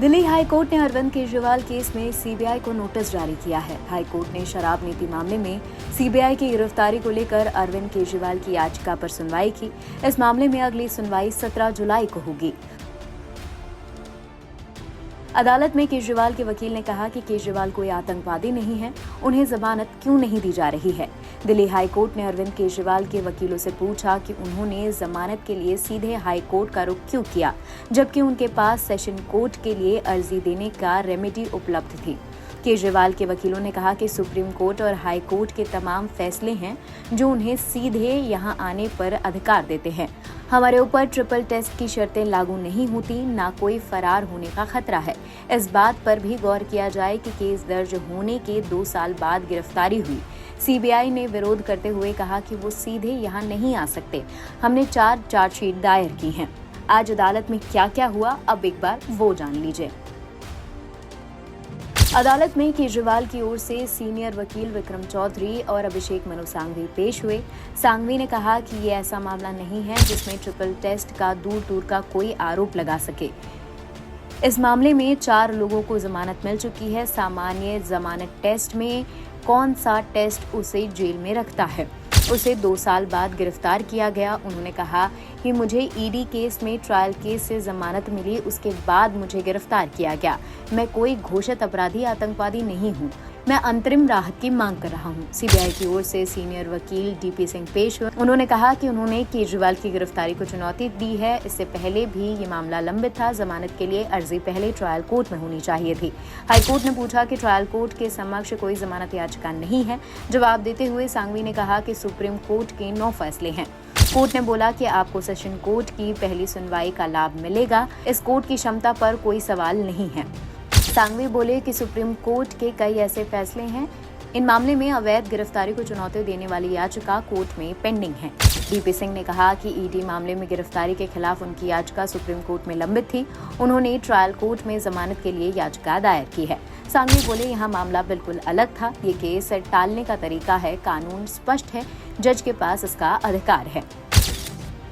Delhi high court ने Arvind Kejriwal case में CBI को नोटिस जारी किया है। हाई कोर्ट ने शराब नीति मामले में सीबीआई की गिरफ्तारी को लेकर अरविंद केजरीवाल की याचिका पर सुनवाई की। इस मामले में अगली सुनवाई 17 जुलाई को होगी। अदालत में केजरीवाल के वकील ने कहा कि केजरीवाल कोई आतंकवादी नहीं है, उन्हें जमानत क्यों नहीं दी जा रही है। दिल्ली हाई कोर्ट ने अरविंद केजरीवाल के वकीलों से पूछा कि उन्होंने जमानत के लिए सीधे हाई कोर्ट का रुख क्यों किया, जबकि उनके पास सेशन कोर्ट के लिए अर्जी देने का रेमेडी उपलब्ध थी। केजरीवाल के वकीलों ने कहा कि सुप्रीम कोर्ट और हाई कोर्ट के तमाम फैसले हैं जो उन्हें सीधे यहां आने पर अधिकार देते हैं। हमारे ऊपर ट्रिपल टेस्ट की शर्तें लागू नहीं होती, ना कोई फरार होने का खतरा है। इस बात पर भी गौर किया जाए कि केस दर्ज होने के 2 साल बाद गिरफ्तारी हुई। सीबीआई ने विरोध करते हुए कहा कि वो सीधे यहाँ नहीं आ सकते। हमने 4 चार्जशीट दायर की हैं। आज अदालत में क्या क्या हुआ, अब एक बार वो जान लीजिए। अदालत में केजरीवाल की ओर से सीनियर वकील विक्रम चौधरी और अभिषेक मनु सांघवी पेश हुए। सांघवी ने कहा कि ये ऐसा मामला नहीं है जिसमें ट्रिपल टेस्ट का दूर का कोई आरोप लगा सके। इस मामले में 4 लोगों को जमानत मिल चुकी है। सामान्य जमानत टेस्ट में कौन सा टेस्ट उसे जेल में रखता है। उसे 2 साल बाद गिरफ्तार किया गया। उन्होंने कहा कि मुझे ईडी केस में ट्रायल केस से जमानत मिली, उसके बाद मुझे गिरफ्तार किया गया। मैं कोई घोषित अपराधी आतंकवादी नहीं हूँ। मैं अंतरिम राहत की मांग कर रहा हूँ। सीबीआई की ओर से सीनियर वकील डीपी सिंह पेश हुए। उन्होंने कहा कि उन्होंने केजरीवाल की गिरफ्तारी को चुनौती दी है। इससे पहले भी ये मामला लंबित था। जमानत के लिए अर्जी पहले ट्रायल कोर्ट में होनी चाहिए थी। हाईकोर्ट ने पूछा कि ट्रायल कोर्ट के समक्ष कोई जमानत याचिका नहीं है। जवाब देते हुए सांघवी ने कहा कि सुप्रीम कोर्ट के 9 फैसले हैं। कोर्ट ने बोला कि आपको सेशन कोर्ट की पहली सुनवाई का लाभ मिलेगा। इस कोर्ट की क्षमता पर कोई सवाल नहीं है। सांघवी बोले कि सुप्रीम कोर्ट के कई ऐसे फैसले हैं, इन मामले में अवैध गिरफ्तारी को चुनौती देने वाली याचिका कोर्ट में पेंडिंग है। डीपी सिंह ने कहा कि ईडी मामले में गिरफ्तारी के खिलाफ उनकी याचिका सुप्रीम कोर्ट में लंबित थी। उन्होंने ट्रायल कोर्ट में जमानत के लिए याचिका दायर की है। सांघवी बोले, यहाँ मामला बिल्कुल अलग था। ये केस टालने का तरीका है। कानून स्पष्ट है, जज के पास इसका अधिकार है।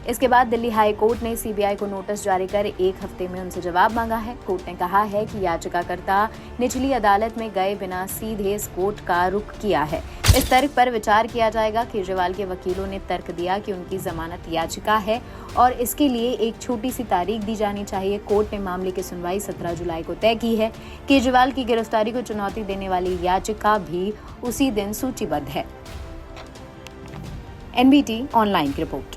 इसके बाद दिल्ली हाई कोर्ट ने सीबीआई को नोटिस जारी कर 1 हफ्ते में उनसे जवाब मांगा है। कोर्ट ने कहा है कि याचिकाकर्ता निचली अदालत में गए बिना सीधे इस कोर्ट का रुख किया है। इस तर्क पर विचार किया जाएगा। केजरीवाल के वकीलों ने तर्क दिया कि उनकी जमानत याचिका है और इसके लिए एक छोटी सी तारीख दी जानी चाहिए। कोर्ट ने मामले की सुनवाई 17 जुलाई को तय की है। केजरीवाल की गिरफ्तारी को चुनौती देने वाली याचिका भी उसी दिन सूचीबद्ध है। NBT ऑनलाइन की रिपोर्ट।